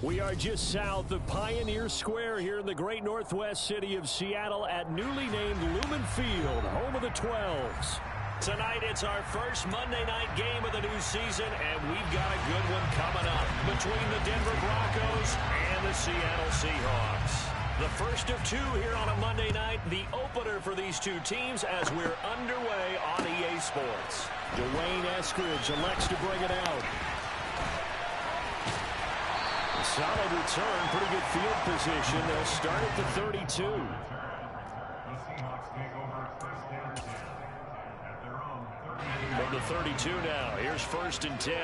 We are just south of Pioneer Square here in the great northwest city of Seattle at newly named Lumen Field, home of the 12s. Tonight, it's our first Monday night game of the new season, and we've got a good one coming up between the Denver Broncos and the Seattle Seahawks. The first of two here on a Monday night, the opener for these two teams as we're underway on EA Sports. Dwayne Eskridge elects to bring it out. Solid return, pretty good field position. They'll start at the 32. From the 32 now, here's 1st and 10.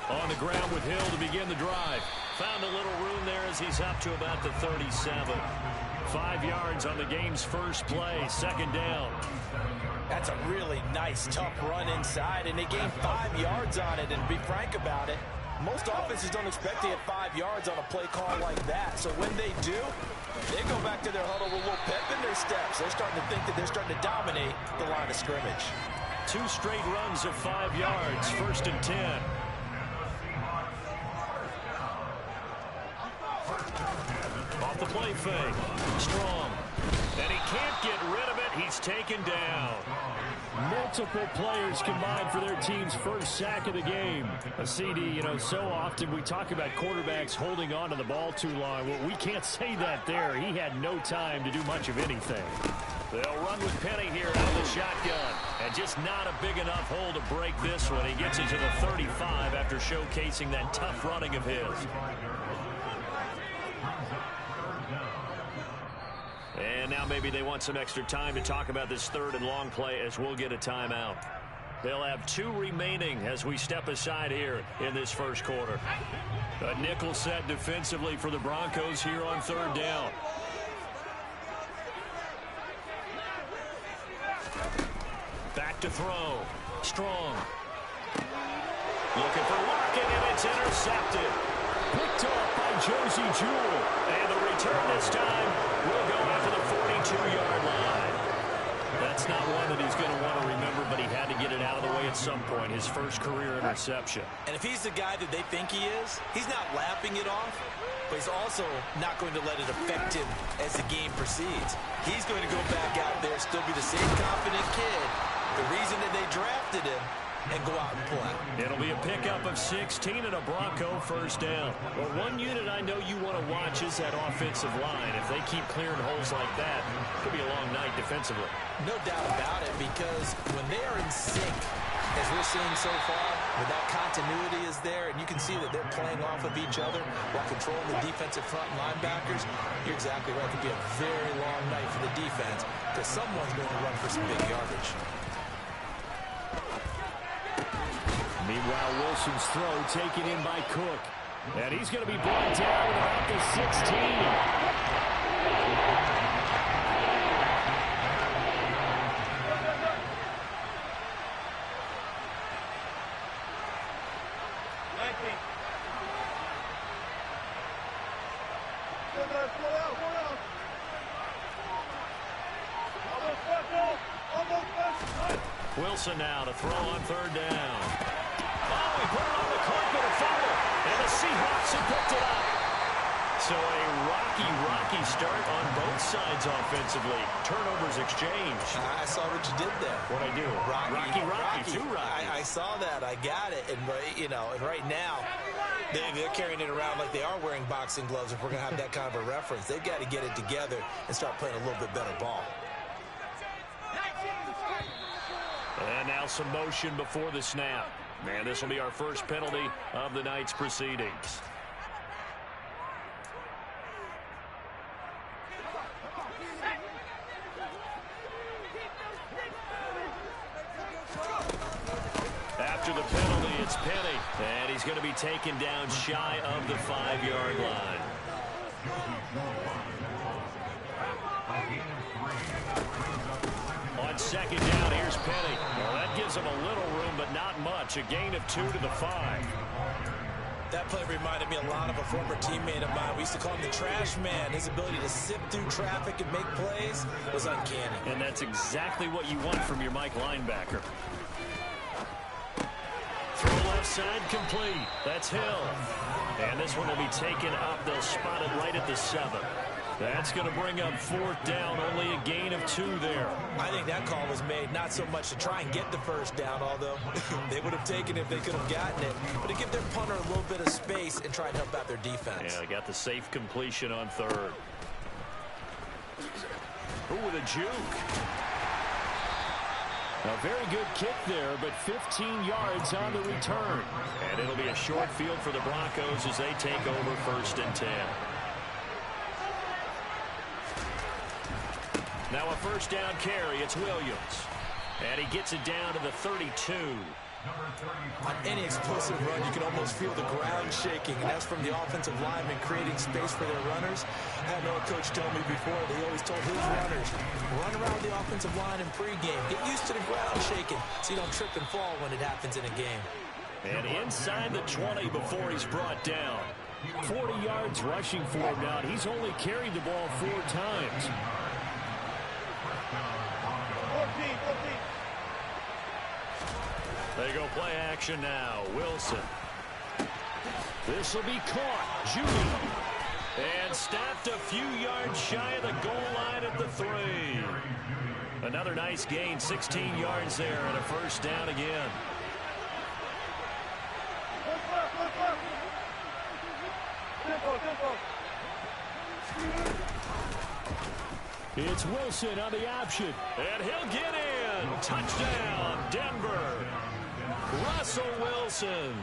On the ground with Hill to begin the drive. Found a little room there as he's up to about the 37. 5 yards on the game's first play, 2nd down. That's a really nice, tough run inside, and they gained 5 yards on it. And to be frank about it, most offenses don't expect to get 5 yards on a play call like that. So when they do, they go back to their huddle with a little pep in their steps. They're starting to think that they're starting to dominate the line of scrimmage. 2 straight runs of 5 yards, 1st and 10. Off the play fake. Strong. And he can't get rid of it. He's taken down. Multiple players combined for their team's first sack of the game. A CD, so often we talk about quarterbacks holding on to the ball too long. Well, we can't say that there. He had no time to do much of anything. They'll run with Penny here out of the shotgun. And just not a big enough hole to break this one. He gets it to the 35 after showcasing that tough running of his. And now maybe they want some extra time to talk about this 3rd and long play as we'll get a timeout. They'll have 2 remaining as we step aside here in this first quarter. A nickel set defensively for the Broncos here on 3rd down. Back to throw. Strong. Looking for Larkin, and it's intercepted. Picked off by Josie Jewell. And the return this time will go after the 42-yard line. That's not one that he's going to want to remember, but he had to get it out of the way at some point. His first career interception. And if he's the guy that they think he is, he's not laughing it off, but he's also not going to let it affect him as the game proceeds. He's going to go back out there, still be the same confident kid, the reason that they drafted him, and go out and play. It'll be a pickup of 16 and a Bronco first down. Well, one unit I know you want to watch is that offensive line. If they keep clearing holes like that, it could be a long night defensively. No doubt about it, because when they are in sync, as we're seeing so far, when that continuity is there, and you can see that they're playing off of each other while controlling the defensive front linebackers, you're exactly right. It could be a very long night for the defense, because someone's going to run for some big yardage. Meanwhile, Wilson's throw taken in by Cook. And he's going to be brought down at about the 16. Wilson now to throw on 3rd down. Oh, he put it on the carpet, a fumble, and the Seahawks have picked it up. So a rocky start on both sides offensively. Turnovers exchanged. I saw what you did there. What'd I do? Rocky. Too rocky. I saw that. I got it. And, and right now, they're carrying it around like they are wearing boxing gloves if we're going to have that kind of a reference. They've got to get it together and start playing a little bit better ball. And now some motion before the snap. And this will be our first penalty of the night's proceedings. After the penalty, it's Penny. And he's going to be taken down shy of the 5-yard line. On 2nd down, here's Penny. Well, that gives him a little room, but not much. A gain of 2 to the 5. That play reminded me a lot of a former teammate of mine. We used to call him the trash man. His ability to sift through traffic and make plays was uncanny. And that's exactly what you want from your Mike linebacker. Throw left side complete. That's Hill. And this one will be taken up. They'll spot it right at the 7. That's going to bring up 4th down. Only a gain of 2 there. I think that call was made not so much to try and get the first down, although they would have taken it if they could have gotten it, but to give their punter a little bit of space and try and help out their defense. Yeah, they got the safe completion on 3rd. Ooh, with a juke. A very good kick there, but 15 yards on the return. And it'll be a short field for the Broncos as they take over 1st and 10. Now a 1st down carry. It's Williams. And he gets it down to the 32. On any explosive run, you can almost feel the ground shaking, and that's from the offensive linemen creating space for their runners. I had another coach tell me before, they always told his runners, run around the offensive line in pregame. Get used to the ground shaking so you don't trip and fall when it happens in a game. And inside the 20 before he's brought down. 40 yards rushing for him now. He's only carried the ball 4 times. 14. They go play action now. Wilson. This will be caught. Judy. And stopped a few yards shy of the goal line at the 3. Another nice gain. 16 yards there and a 1st down again. It's Wilson on the option. And he'll get in. Touchdown, Denver. Russell Wilson.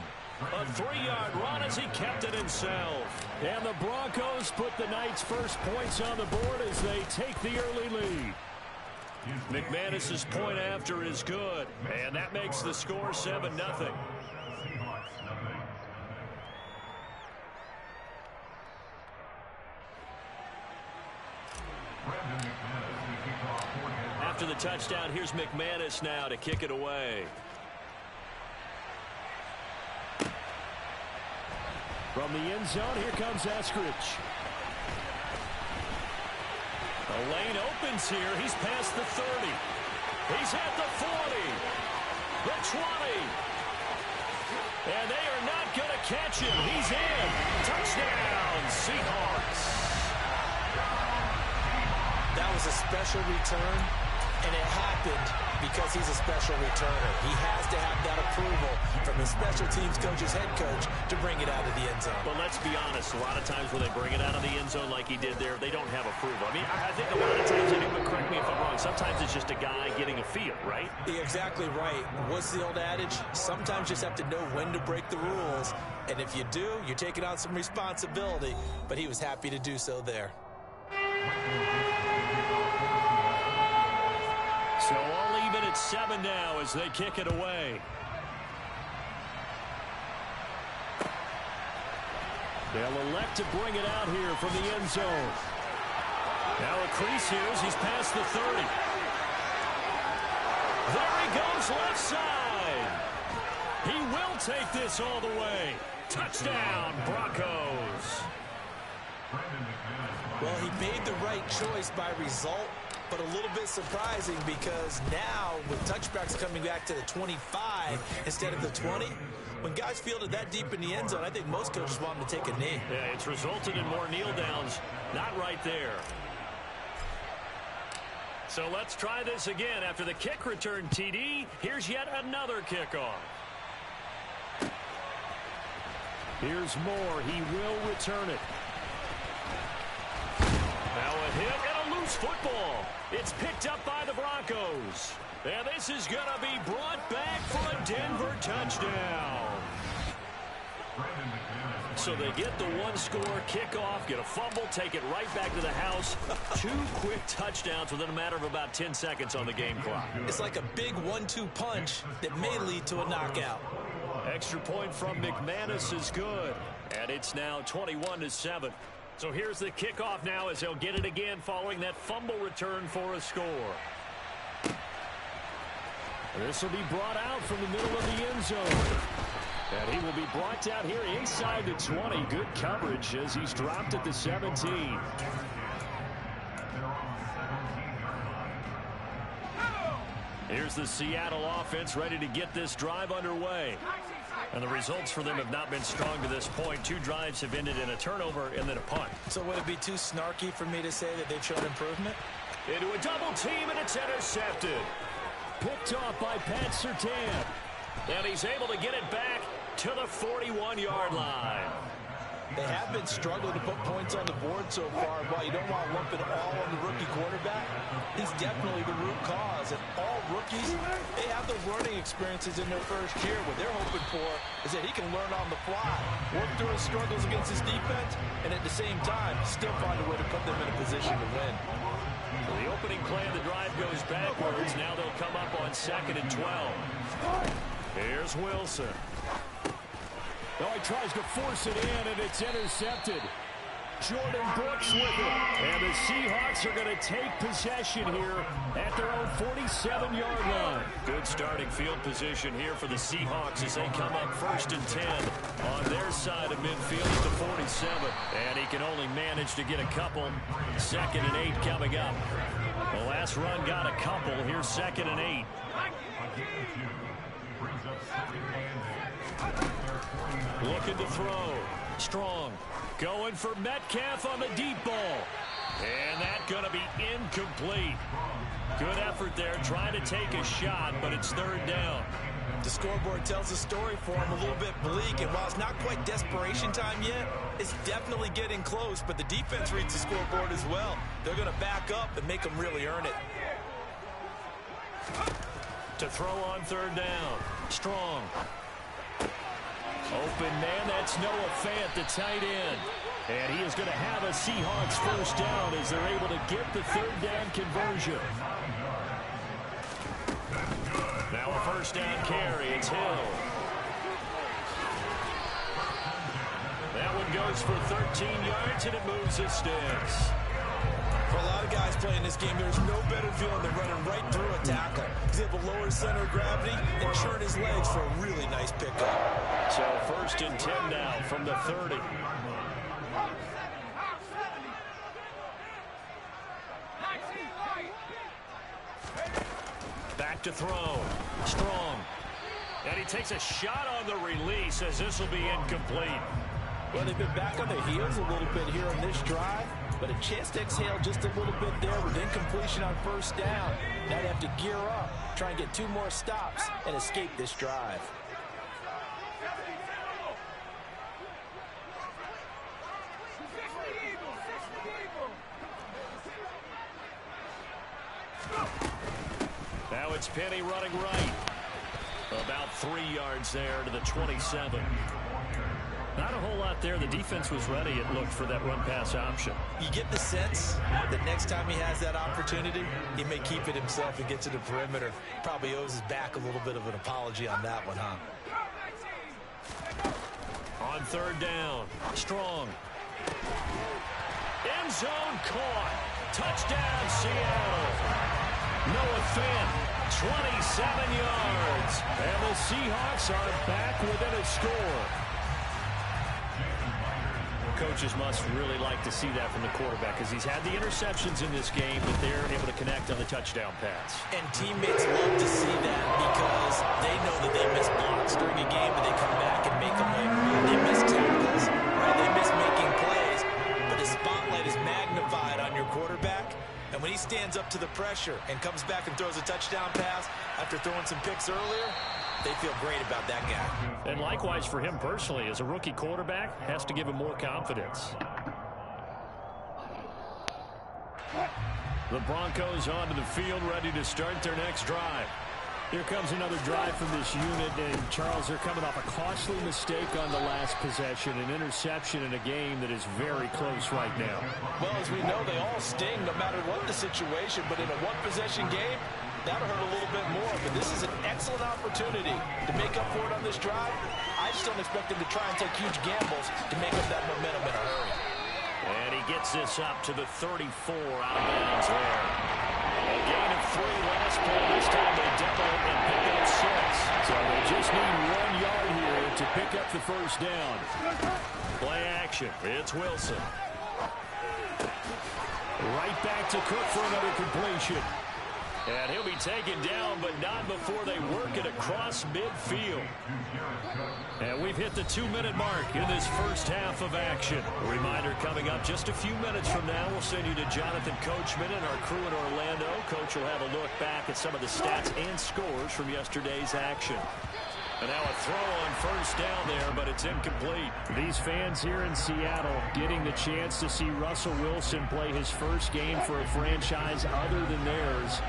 A 3-yard run as he kept it himself. And the Broncos put the night's first points on the board as they take the early lead. McManus's point after is good. And that makes the score 7-0. After the touchdown, here's McManus now to kick it away. From the end zone, here comes Eskridge. The lane opens here. He's past the 30. He's at the 40. The 20. And they are not going to catch him. He's in. Touchdown, Seahawks. That was a special return, and it happened because he's a special returner. He has to have that approval from the special teams coach's head coach to bring it out of the end zone. But let's be honest, a lot of times when they bring it out of the end zone like he did there, they don't have approval. I mean, I think a lot of times they do, but correct me if I'm wrong. Sometimes it's just a guy getting a feel, right? You're exactly right. What's the old adage? Sometimes you just have to know when to break the rules. And if you do, you're taking on some responsibility. But he was happy to do so there. So all even at 7 now as they kick it away. They'll elect to bring it out here from the end zone. Now a crease here as he's past the 30. There he goes left side. He will take this all the way. Touchdown, Broncos. Well, he made the right choice by result, but a little bit surprising because now with touchbacks coming back to the 25 instead of the 20, when guys fielded that deep in the end zone, I think most coaches want them to take a knee. Yeah, it's resulted in more kneel downs. Not right there. So let's try this again. After the kick return TD, here's yet another kickoff. Here's Moore. He will return it. Now a hit and a loose football. It's picked up by the Broncos. And this is going to be brought back for a Denver touchdown. So they get the one-score kickoff, get a fumble, take it right back to the house. 2 quick touchdowns within a matter of about 10 seconds on the game clock. It's like a big 1-2 punch that may lead to a knockout. Extra point from McManus is good. And it's now 21-7. So here's the kickoff now as they'll get it again following that fumble return for a score. This will be brought out from the middle of the end zone. And he will be brought down here inside the 20. Good coverage as he's dropped at the 17. Here's the Seattle offense ready to get this drive underway. And the results for them have not been strong to this point. 2 drives have ended in a turnover and then a punt. So would it be too snarky for me to say that they've shown improvement? Into a double team, and it's intercepted. Picked off by Pat Surtain. And he's able to get it back to the 41-yard line. They have been struggling to put points on the board so far. While you don't want to lump it all on the rookie quarterback, he's definitely the root cause. And all rookies, they have those learning experiences in their first year. What they're hoping for is that he can learn on the fly, work through his struggles against his defense, and at the same time, still find a way to put them in a position to win. The opening play of the drive goes backwards. Now they'll come up on 2nd and 12. Here's Wilson. Oh, he tries to force it in, and it's intercepted. Jordan Brooks with it. And the Seahawks are going to take possession here at their own 47-yard line. Good starting field position here for the Seahawks as they come up 1st and 10 on their side of midfield at the 47. And he can only manage to get a couple. 2nd and 8 coming up. The last run got a couple. Here's 2nd and 8. Looking to throw. Strong. Going for Metcalf on the deep ball. And that's going to be incomplete. Good effort there, trying to take a shot, but it's 3rd down. The scoreboard tells a story for him, a little bit bleak, and while it's not quite desperation time yet, it's definitely getting close, but the defense reads the scoreboard as well. They're going to back up and make them really earn it. To throw on 3rd down. Strong. Open man, that's Noah Fant, the tight end. And he is going to have a Seahawks 1st down as they're able to get the 3rd down conversion. Now a 1st down carry, it's Hill. That one goes for 13 yards, and it moves the sticks. For a lot of guys playing this game, there's no better feeling than running right through a tackle. He's able to lower his center of gravity and churn his legs for a really nice pickup. So 1st and 10 now from the 30. Back to throw. Strong. And he takes a shot on the release as this will be incomplete. Well, they've been back on their heels a little bit here on this drive, but a chance to exhale just a little bit there with incompletion on 1st down. Now they have to gear up, try and get 2 more stops, and escape this drive. Now it's Penny running right. About 3 yards there to the 27. Not a whole lot there. The defense was ready, it looked, for that run-pass option. You get the sense that next time he has that opportunity, he may keep it himself and get to the perimeter. Probably owes his back a little bit of an apology on that one, huh? On 3rd down, Strong. End zone caught. Touchdown, Seattle. Noah Fant, 27 yards. And the Seahawks are back within a score. Coaches must really like to see that from the quarterback because he's had the interceptions in this game, but they're able to connect on the touchdown pass. And teammates love to see that because they know that they miss blocks during a game, but they come back and make them like they miss tackles, right? They miss making plays, but the spotlight is magnified on your quarterback. And when he stands up to the pressure and comes back and throws a touchdown pass after throwing some picks earlier, they feel great about that guy. And likewise for him personally, as a rookie quarterback, has to give him more confidence. The Broncos onto the field, ready to start their next drive. Here comes another drive from this unit, and Charles, they're coming off a costly mistake on the last possession, an interception in a game that is very close right now. Well, as we know, they all sting no matter what the situation, but in a one-possession game, that'll hurt a little bit more, but this is an excellent opportunity to make up for it on this drive. I just don't expect them to try and take huge gambles to make up that momentum in a hurry. And he gets this up to the 34 out of bounds there. A gain of 3 last play. This time they double it and pick up 6. So they just need 1 yard here to pick up the first down. Play action. It's Wilson. Right back to Cook for another completion. And he'll be taken down, but not before they work it across midfield. And we've hit the 2-minute mark in this first half of action. A reminder coming up just a few minutes from now, we'll send you to Jonathan Coachman and our crew in Orlando. Coach will have a look back at some of the stats and scores from yesterday's action. And now a throw on first down there, but it's incomplete. These fans here in Seattle getting the chance to see Russell Wilson play his first game for a franchise other than theirs.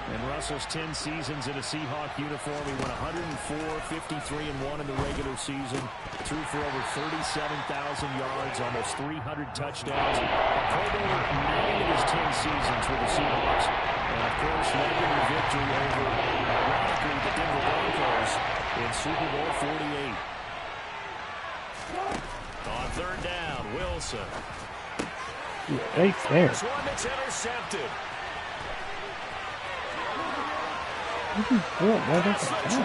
In Russell's 10 seasons in a Seahawk uniform, he went 104, 53-1 in the regular season, threw for over 37,000 yards, almost 300 touchdowns, played over 9 of his 10 seasons with the Seahawks, and of course led to the victory over, ironically, the Denver Broncos in Super Bowl 48. On third down, Wilson. Right there. This one that's intercepted. What is that? That's the 20. 5,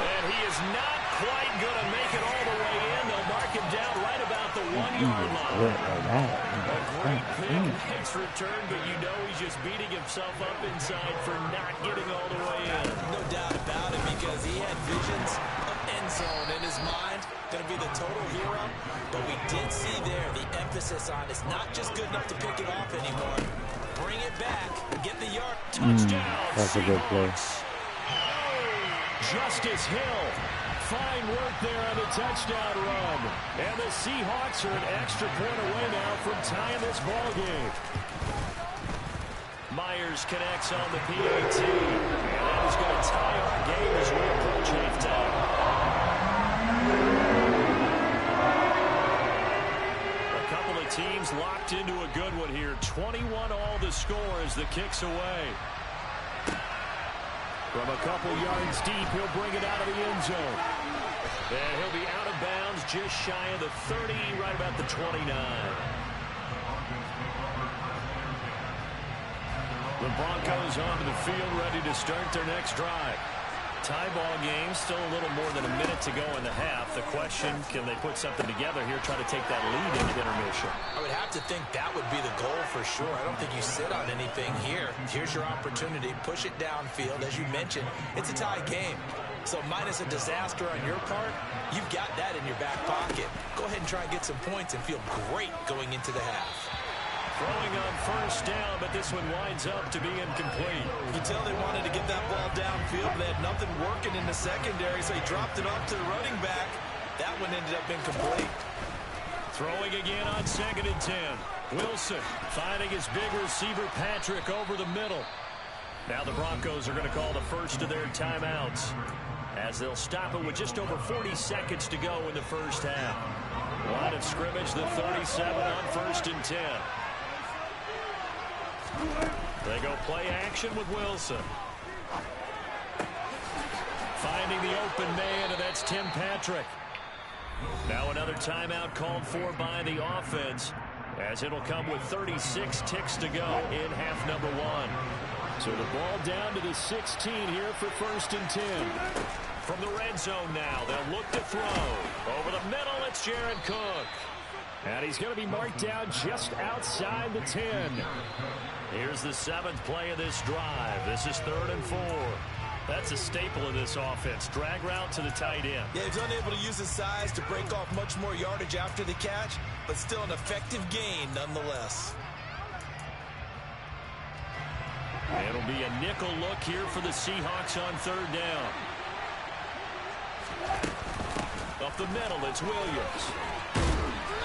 and he is not quite going to make it all the way in. They'll mark him down right about the 1-yard line. A great pick, nice return, but you know he's just beating himself up inside for not getting all the way in. No doubt about it, because he had visions of end zone in his mind. Going to be the total hero, but we did see there the emphasis on it's not just good enough to pick it off anymore. Bring it back, get the yard. Touchdown. That's a good play. Justice Hill. Fine work there on the touchdown run. And the Seahawks are an extra point away now from tying this ball game. Myers connects on the PAT. And that is going to tie our game as we approach halftime. Teams locked into a good one here. 21 all the score as the kick's away. From a couple yards deep, he'll bring it out of the end zone. And he'll be out of bounds just shy of the 30, right about the 29. The Broncos onto the field, ready to start their next drive. Tie ball game, still a little more than a minute to go in the half. The question, can they put something together here, try to take that lead into intermission? I would have to think that would be the goal for sure. I don't think you sit on anything here. Here's your opportunity. Push it downfield. As you mentioned, it's a tie game. So minus a disaster on your part, you've got that in your back pocket. Go ahead and try and get some points and feel great going into the half. Throwing on first down, but this one winds up to be incomplete. You can tell they wanted to get that ball downfield. They had nothing working in the secondary, so he dropped it off to the running back. That one ended up incomplete. Throwing again on 2nd and 10. Wilson finding his big receiver Patrick over the middle. Now the Broncos are going to call the first of their timeouts as they'll stop it with just over 40 seconds to go in the first half. Line of scrimmage, the 37 on 1st and 10. They go play action with Wilson. Finding the open man, and that's Tim Patrick. Now another timeout called for by the offense, as it'll come with 36 ticks to go in half number 1. So the ball down to the 16 here for 1st and 10. From the red zone now, they'll look to throw. Over the middle, it's Jared Cook. And he's going to be marked down just outside the 10. Here's the 7th play of this drive. This is 3rd and 4. That's a staple of this offense. Drag route to the tight end. Yeah, he's unable to use his size to break off much more yardage after the catch, but still an effective gain nonetheless. It'll be a nickel look here for the Seahawks on 3rd down. Up the middle, it's Williams.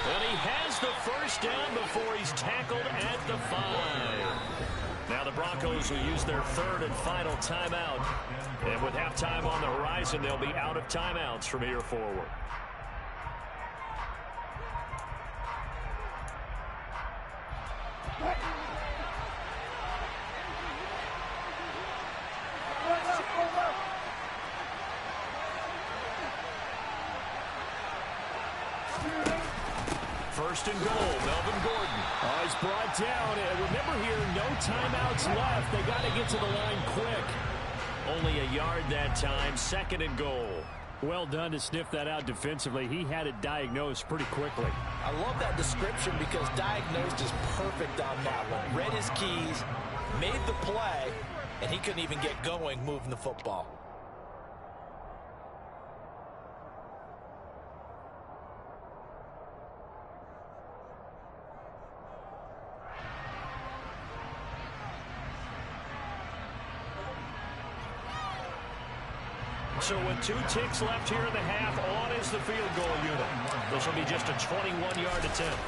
And he has the first down before he's tackled at the 5. Now the Broncos will use their 3rd and final timeout. And with halftime on the horizon, they'll be out of timeouts from here forward. First and goal, Melvin Gordon. Oh, he's brought down. And remember here, no timeouts left. They got to get to the line quick. Only a yard that time, 2nd and goal. Well done to sniff that out defensively. He had it diagnosed pretty quickly. I love that description because diagnosed is perfect on that one. Read his keys, made the play, and he couldn't even get going moving the football. So with 2 ticks left here in the half, on is the field goal unit. This will be just a 21-yard attempt.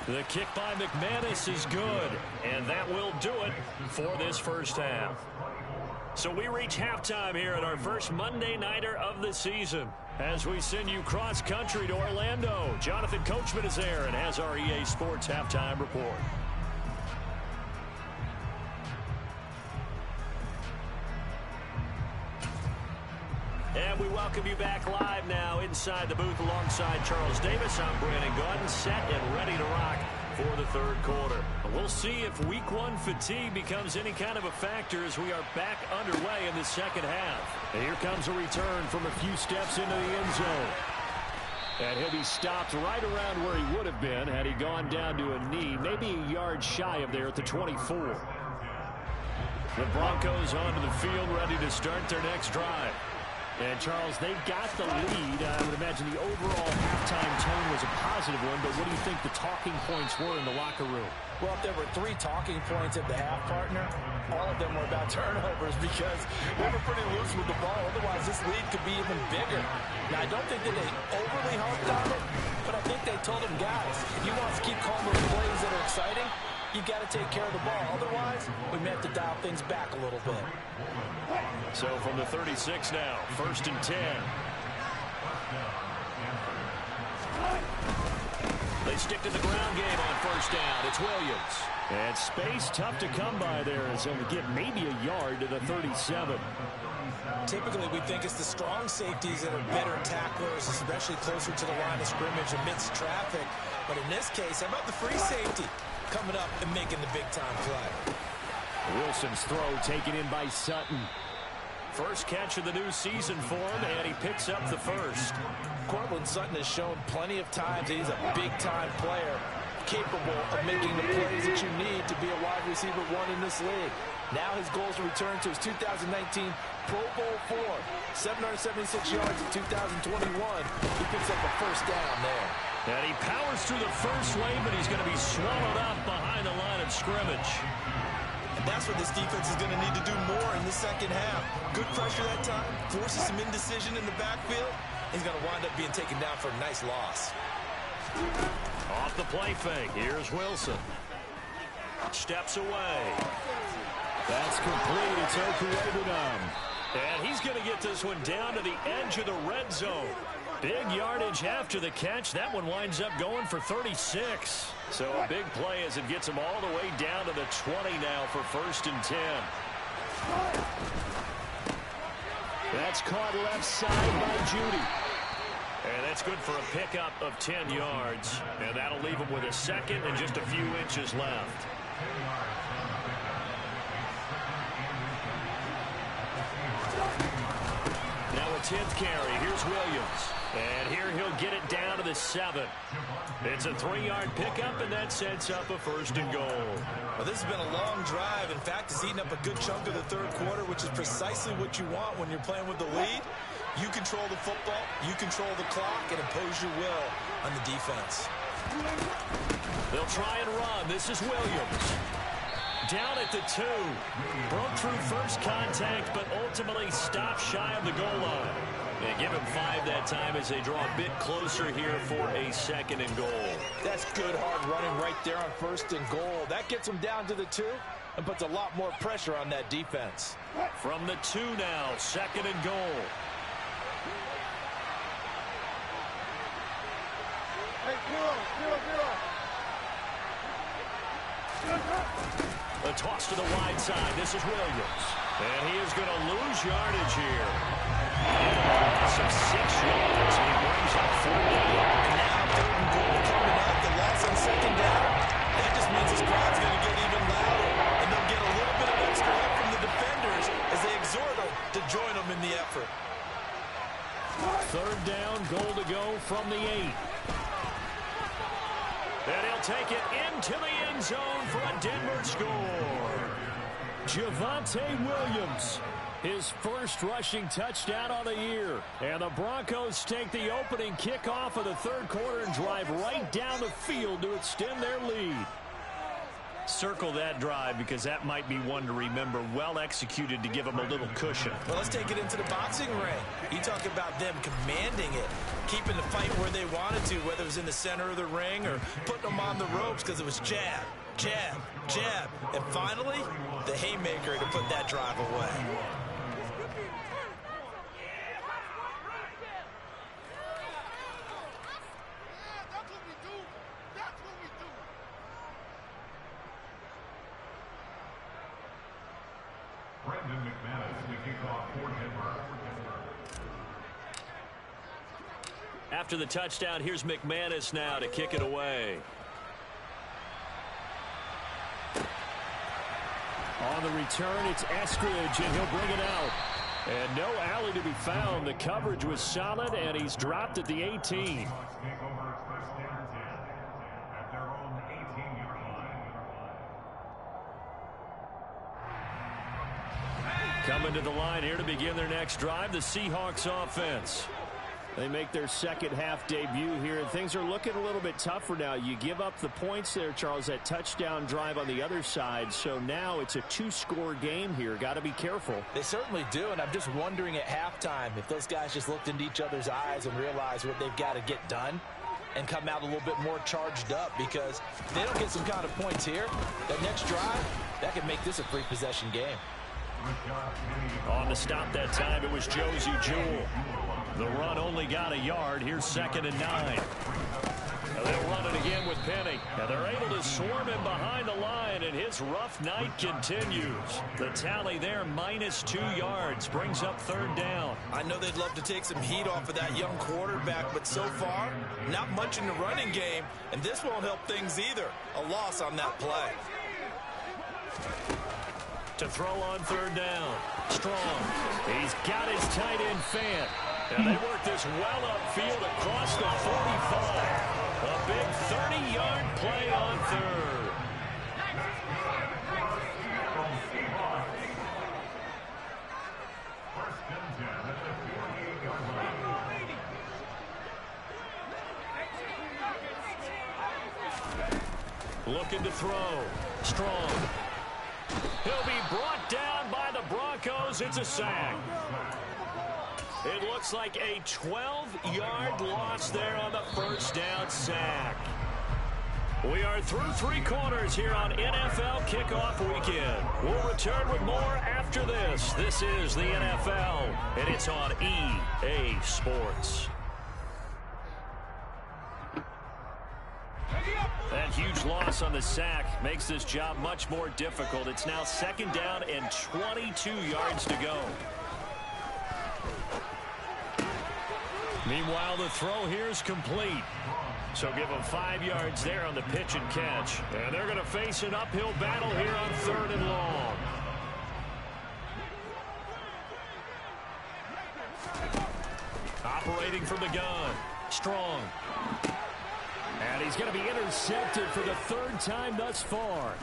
The kick by McManus is good, and that will do it for this first half. So we reach halftime here at our first Monday Nighter of the season. As we send you cross-country to Orlando, Jonathan Coachman is there and has our EA Sports halftime report. And we welcome you back live now inside the booth alongside Charles Davis. I'm Brandon Gaudin, set and ready to rock for the third quarter. We'll see if week 1 fatigue becomes any kind of a factor as we are back underway in the second half. And here comes a return from a few steps into the end zone. And he'll be stopped right around where he would have been had he gone down to a knee, maybe a yard shy of there at the 24. The Broncos onto the field ready to start their next drive. And, Charles, they got the lead. I would imagine the overall halftime tone was a positive one, but what do you think the talking points were in the locker room? Well, if there were 3 talking points at the half, partner, all of them were about turnovers because they were pretty loose with the ball. Otherwise, this lead could be even bigger. Now, I don't think that they overly harped on it, but I think they told them, guys, if you want to keep calling those plays that are exciting, you've got to take care of the ball. Otherwise, we may have to dial things back a little bit. So from the 36 now, 1st and 10. They stick to the ground game on 1st down. It's Williams. And space tough to come by there as they'll get maybe a yard to the 37. Typically, we think it's the strong safeties that are better tacklers, especially closer to the line of scrimmage amidst traffic. But in this case, how about the free safety coming up and making the big-time play? Wilson's throw taken in by Sutton. First catch of the new season for him, and he picks up the first. Cortland Sutton has shown plenty of times that he's a big-time player, capable of making the plays that you need to be a wide receiver 1 in this league. Now his goal is to return to his 2019 Pro Bowl form. 776 yards in 2021. He picks up a first down there. And he powers through the first wave, but he's going to be swallowed up behind the line of scrimmage. And that's what this defense is going to need to do more in the second half. Good pressure that time, forces some indecision in the backfield. He's going to wind up being taken down for a nice loss. Off the play fake, here's Wilson. Steps away. That's complete, it's Okuwebunam. And he's going to get this one down to the edge of the red zone. Big yardage after the catch. That one winds up going for 36. So a big play as it gets him all the way down to the 20 now for 1st and 10. That's caught left side by Judy. And that's good for a pickup of 10 yards. And that'll leave him with a second and just a few inches left. Now a 10th carry. Here's Williams. And here he'll get it down to the 7. It's a 3-yard pickup, and that sets up a 1st and goal. Well, this has been a long drive. In fact, it's eaten up a good chunk of the third quarter, which is precisely what you want when you're playing with the lead. You control the football, you control the clock, and impose your will on the defense. They'll try and run. This is Williams. Down at the 2. Broke through first contact, but ultimately stopped shy of the goal line. They give him 5 that time as they draw a bit closer here for a 2nd and goal. That's good hard running right there on 1st and goal. That gets him down to the 2 and puts a lot more pressure on that defense. From the 2 now, 2nd and goal. A toss to the wide side. This is Williams. And he is going to lose yardage here. Some 6 yards. He brings up 4 down. And now 3rd and goal coming up. The loss on 2nd down. That just means this crowd's going to get even louder. And they'll get a little bit of extra help from the defenders as they exhort them to join them in the effort. Third down, goal to go from the 8. And he'll take it into the end zone for a Denver score. Javonte Williams, his first rushing touchdown on the year. And the Broncos take the opening kickoff of the third quarter and drive right down the field to extend their lead. Circle that drive because that might be one to remember. Well executed to give them a little cushion. Well, let's take it into the boxing ring. You talk about them commanding it, keeping the fight where they wanted to, whether it was in the center of the ring or putting them on the ropes because it was jab, jab, jab. And finally, the haymaker to put that drive away. After the touchdown, here's McManus now to kick it away. On the return, it's Eskridge, and he'll bring it out. And no alley to be found. The coverage was solid, and he's dropped at the 18. Coming to the line here to begin their next drive, the Seahawks offense. They make their second half debut here, and things are looking a little bit tougher now. You give up the points there, Charles, that touchdown drive on the other side. So now it's a two-score game here. Got to be careful. They certainly do, and I'm just wondering at halftime if those guys just looked into each other's eyes and realized what they've got to get done and come out a little bit more charged up, because if they don't get some kind of points here, that next drive, that could make this a free-possession game. On the stop that time, it was Josie Jewell. The run only got a yard. Here's 2nd and 9. They'll run it again with Penny. Now they're able to swarm him behind the line, and his rough night continues. The tally there, -2 yards, brings up 3rd down. I know they'd love to take some heat off of that young quarterback, but so far, not much in the running game, and this won't help things either. A loss on that play. To throw on 3rd down. Strong. He's got his tight end Fant. And they work this well upfield across the 45. A big 30-yard play on 3rd. Looking to throw. Strong. He'll be brought down by the Broncos. It's a sack. It looks like a 12-yard loss there on the first down sack. We are through 3 quarters here on NFL Kickoff Weekend. We'll return with more after this. This is the NFL, and it's on EA Sports. That huge loss on the sack makes this job much more difficult. It's now 2nd down and 22 yards to go. Meanwhile, the throw here is complete. So give them 5 yards there on the pitch and catch. And they're going to face an uphill battle here on 3rd and long. Operating from the gun. Strong. And he's going to be intercepted for the 3rd time thus far.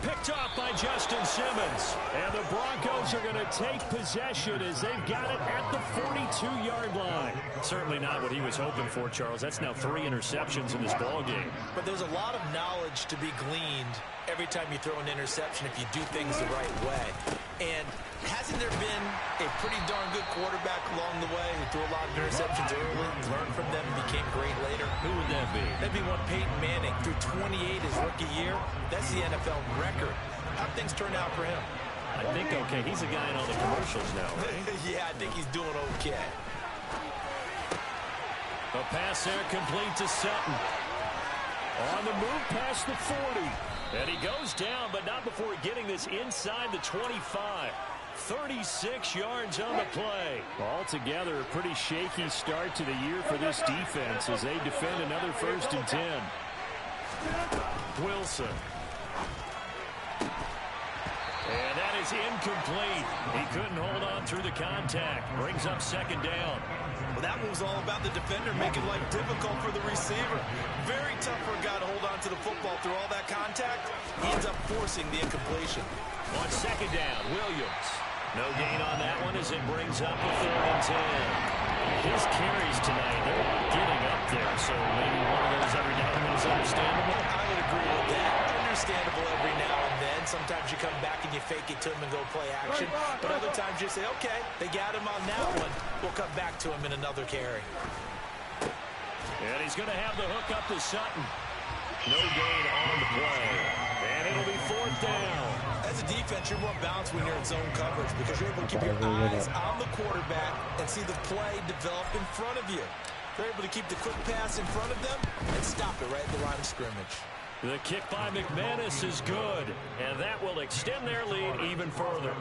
Picked off by Justin Simmons. And the Broncos are going to take possession as they've got it at the 42-yard line. Certainly not what he was hoping for, Charles. That's now 3 interceptions in this ballgame. But there's a lot of knowledge to be gleaned every time you throw an interception if you do things the right way. And hasn't there been a pretty darn good quarterback along the way who threw a lot of interceptions early, learned from them, and became great later? Who would that be? That'd be one Peyton Manning. Threw 28 his rookie year. That's the NFL record. How'd things turn out for him? I think okay. He's a guy in all the commercials now, right? Yeah, I think he's doing okay. The pass there complete to Sutton. On the move past the 40. And he goes down, but not before getting this inside the 25. 36 yards on the play. Altogether, a pretty shaky start to the year for this defense as they defend another 1st and 10. Wilson. And that is incomplete. He couldn't hold on through the contact. Brings up 2nd down. Well, that one was all about the defender making life difficult for the receiver. Very tough for a guy to hold on to the football through all that contact. He ends up forcing the incompletion. On second down, Williams. No gain on that one as it brings up a 3rd and 10. His carries tonight, they're getting up there, so maybe one of those every now and then is understandable. I would agree with that. Understandable every now and then. Sometimes you come back and you fake it to him and go play action. But other times you say, okay, they got him on that one. We'll come back to him in another carry. And he's going to have the hook up to Sutton. No gain on the play. And it'll be 4th down. As a defense, you're more balanced when you're in zone coverage because you're able to keep your eyes on the quarterback and see the play develop in front of you. They're able to keep the quick pass in front of them and stop it right at the line of scrimmage. The kick by McManus is good, and that will extend their lead even further.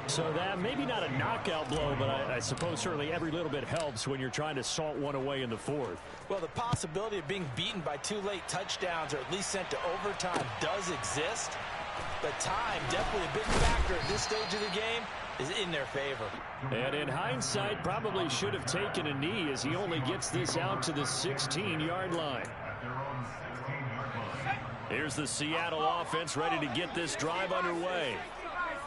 So that maybe not a knockout blow, but I suppose certainly every little bit helps when you're trying to salt one away in the 4th. Well, the possibility of being beaten by 2 late touchdowns or at least sent to overtime does exist. But time, definitely a big factor at this stage of the game, is in their favor. And in hindsight, probably should have taken a knee as he only gets this out to the 16-yard line. Here's the Seattle offense ready to get this drive underway.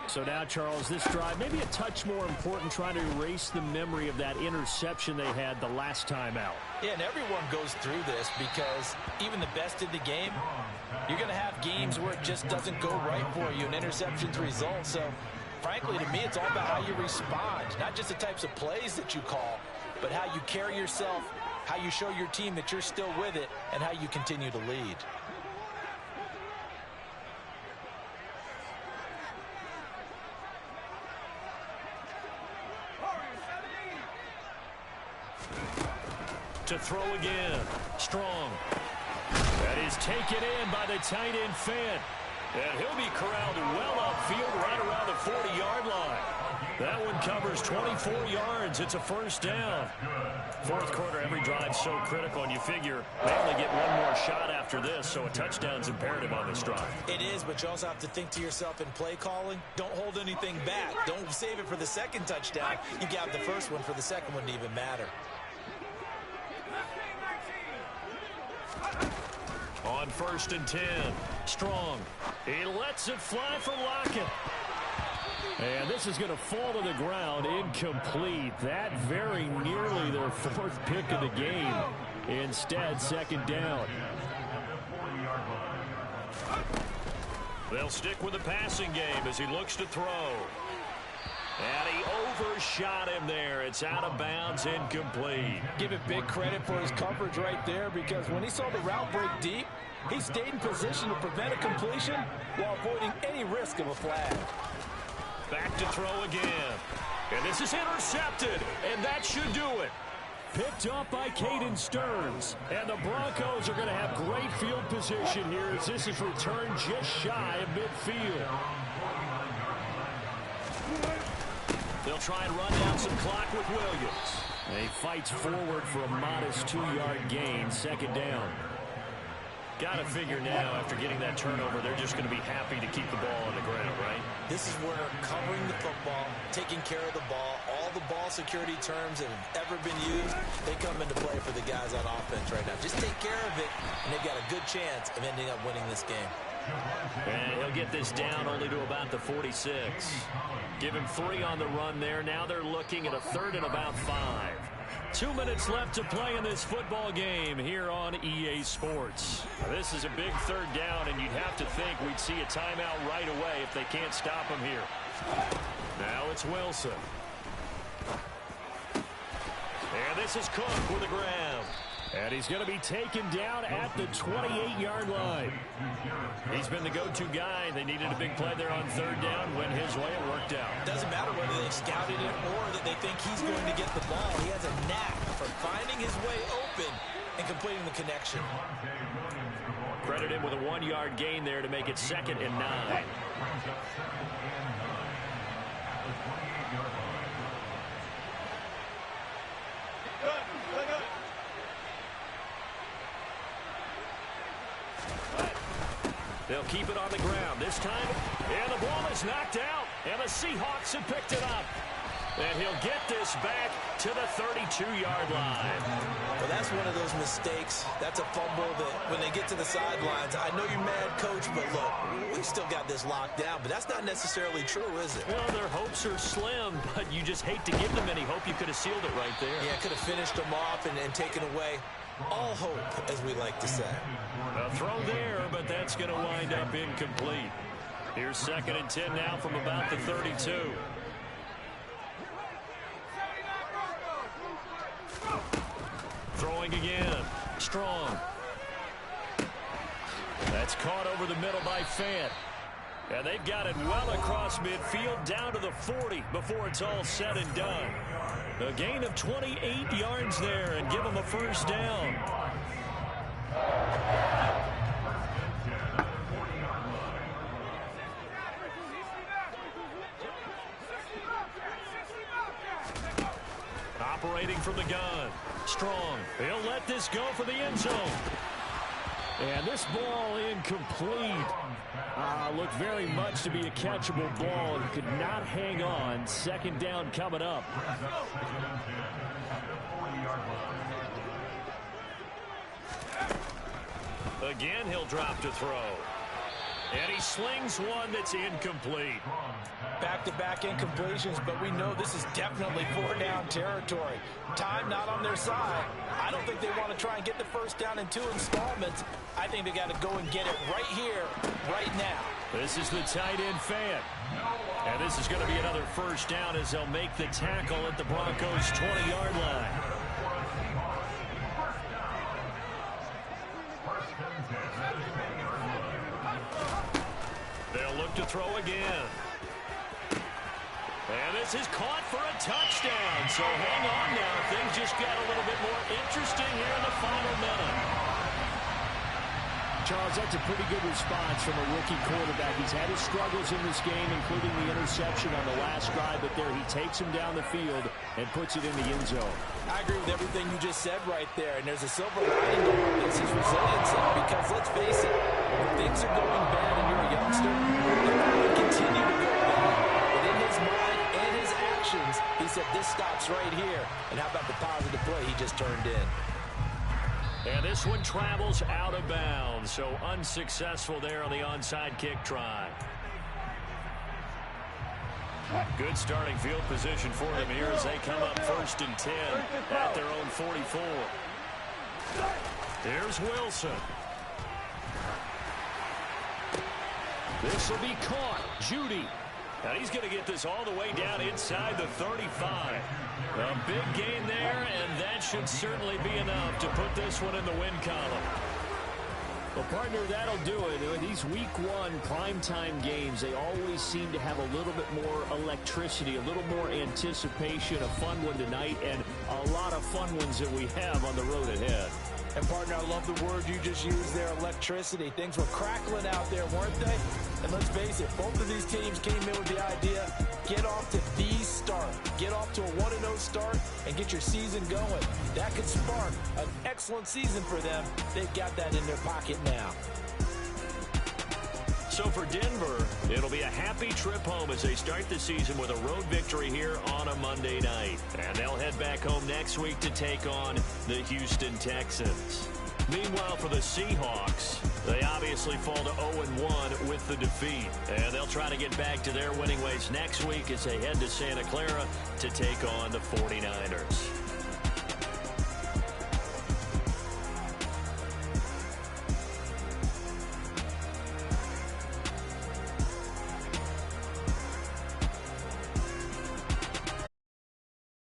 So now, Charles, this drive maybe a touch more important, trying to erase the memory of that interception they had the last time out. Yeah, and everyone goes through this because even the best in the game, you're going to have games where it just doesn't go right for you and interceptions result. So, frankly, to me, it's all about how you respond, not just the types of plays that you call, but how you carry yourself, how you show your team that you're still with it, and how you continue to lead. To throw again. Strong. That is taken in by the tight end Fant. And he'll be corralled well upfield right around the 40-yard line. That one covers 24 yards. It's a 1st down. 4th quarter, every drive so critical, and you figure they only get one more shot after this, so a touchdown's imperative on this drive. It is, but you also have to think to yourself in play calling, don't hold anything back. Don't save it for the 2nd touchdown. You got the 1st one for the 2nd one to even matter. On 1st and 10, Strong. He lets it fly for Lockett. And this is going to fall to the ground, incomplete. That very nearly their 4th pick of the game. Instead, 2nd down. They'll stick with the passing game as he looks to throw. And he overshot him there. It's out of bounds, incomplete. Give it big credit for his coverage right there because when he saw the route break deep, he stayed in position to prevent a completion while avoiding any risk of a flag. Back to throw again. And this is intercepted, and that should do it. Picked up by Caden Stearns. And the Broncos are going to have great field position here as this is returned just shy of midfield. They'll try and run down some clock with Williams. He fights forward for a modest 2-yard gain, 2nd down. Got to figure now, after getting that turnover, they're just going to be happy to keep the ball on the ground, right? This is where covering the football, taking care of the ball, all the ball security terms that have ever been used, they come into play for the guys on offense right now. Just take care of it, and they've got a good chance of ending up winning this game. And he'll get this down only to about the 46. Give him 3 on the run there. Now they're looking at a 3rd and about 5. 2 minutes left to play in this football game here on EA Sports. This is a big 3rd down, and you'd have to think we'd see a timeout right away if they can't stop him here. Now it's Wilson. And this is Cook with the ground. And he's going to be taken down at the 28-yard line. He's been the go-to guy. They needed a big play there on 3rd down. Went his way, it worked out. Doesn't matter whether they scouted it or that they think he's going to get the ball. He has a knack for finding his way open and completing the connection. Credit him with a 1-yard gain there to make it 2nd and 9. They'll keep it on the ground this time, and the ball is knocked out, and the Seahawks have picked it up. And he'll get this back to the 32-yard line. Well, that's one of those mistakes. That's a fumble that when they get to the sidelines, I know you're mad, Coach, but look, we still got this locked down. But that's not necessarily true, is it? Well, their hopes are slim, but you just hate to give them any hope. You could have sealed it right there. Yeah, could have finished them off and taken away all hope, as we like to say. A throw there, but that's going to wind up incomplete. Here's 2nd and 10 now from about the 32. Throwing again. Strong. That's caught over the middle by Fant. And they've got it well across midfield down to the 40 before it's all said and done. A gain of 28 yards there and give them a first down. Operating from the gun. Strong. He'll let this go for the end zone. And this ball incomplete. Looked very much to be a catchable ball and could not hang on. 2nd down coming up. Again, he'll drop to throw. And he slings one that's incomplete. Back-to-back incompletions, but we know this is definitely 4-down territory. Time not on their side. I don't think they want to try and get the first down in 2 installments. I think they got to go and get it right here, right now. This is the tight end Fant. And this is going to be another first down as they'll make the tackle at the Broncos' 20-yard line. They'll look to throw again. And this is caught for a touchdown. So hang on now. Things just got a little bit more interesting here in the final minute. Charles, that's a pretty good response from a rookie quarterback. He's had his struggles in this game, including the interception on the last drive, but there he takes him down the field and puts it in the end zone. I agree with everything you just said right there, and there's a silver lining to all this, his resiliency, because let's face it, when things are going bad and you're a youngster, they're going to continue to go bad. But in his mind and his actions, he said, this stops right here. And how about the positive play he just turned in? And this one travels out of bounds, so unsuccessful there on the onside kick try. Good starting field position for them here as they come up 1st and 10 at their own 44. Here's Wilson. This will be caught. Judy. And he's going to get this all the way down inside the 35. A big gain there, and that should certainly be enough to put this one in the win column. Well, partner, that'll do it. These week 1 primetime games, they always seem to have a little bit more electricity, a little more anticipation, a fun one tonight, and a lot of fun ones that we have on the road ahead. And, partner, I love the word you just used there, electricity. Things were crackling out there, weren't they? And let's face it, both of these teams came in with the idea, get off to the start. Get off to a 1-0 start and get your season going. That could spark an excellent season for them. They've got that in their pocket now. So for Denver, it'll be a happy trip home as they start the season with a road victory here on a Monday night. And they'll head back home next week to take on the Houston Texans. Meanwhile, for the Seahawks, they obviously fall to 0-1 with the defeat. And they'll try to get back to their winning ways next week as they head to Santa Clara to take on the 49ers.